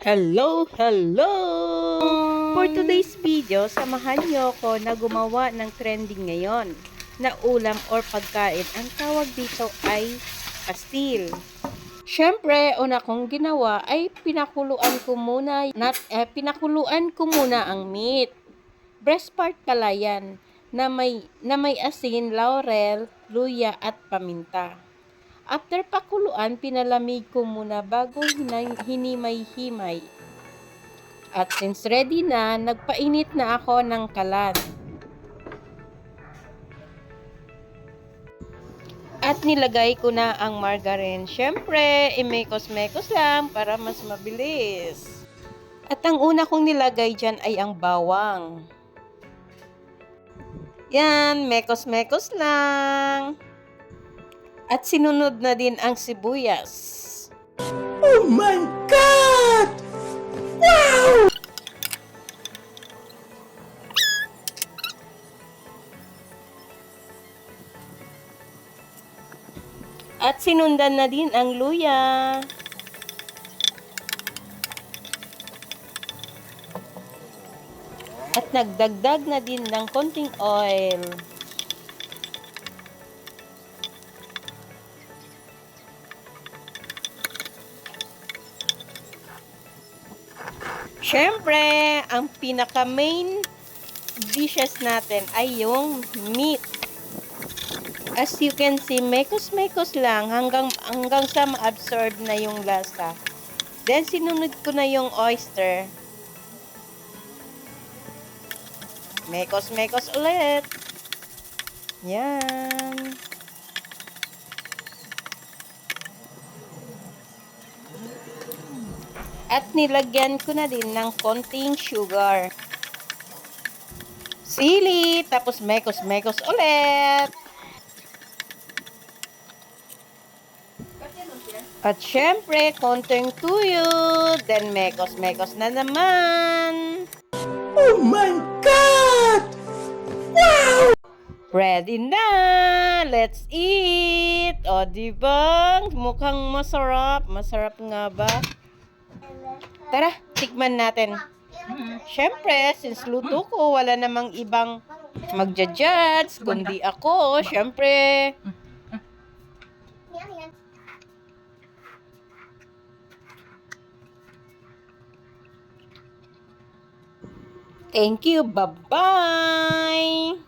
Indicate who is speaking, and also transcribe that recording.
Speaker 1: Hello, hello! For today's video, samahan niyo ako na gumawa ng trending ngayon na ulam or pagkain. Ang tawag dito ay pastil. Siyempre, una kong ginawa ay pinakuluan ko muna ang meat. Breast part pala yan na may asin, laurel, luya at paminta. After pakuluan, pinalamig ko muna bago hinimay-himay. At since ready na, nagpainit na ako ng kalan. At nilagay ko na ang margarine. Siyempre, imekos-mekos lang para mas mabilis. At ang una kong nilagay dyan ay ang bawang. Yan, mekos-mekos lang. At sinunod na din ang sibuyas.
Speaker 2: Oh my God! Wow!
Speaker 1: At sinundan na din ang luya. At nagdagdag na din ng konting oil. Siyempre, ang pinaka-main dishes natin ay yung meat. As you can see, mekos-mekos lang hanggang sa ma-absorb na yung lasa. Then, sinunod ko na yung oyster. Mekos-mekos ulit. Yan. At nilagyan ko na din ng konting sugar. Sili, tapos mekos-mekos ulit. At syempre, konting tuyo. Then mekos-mekos na naman.
Speaker 2: Oh my God! Wow!
Speaker 1: Ready na! Let's eat! O, diba? Mukhang masarap. Masarap nga ba? Tara, tikman natin. Siyempre, since luto ko, wala namang ibang magja-judge, kundi ako. Siyempre. Thank you. Bye-bye!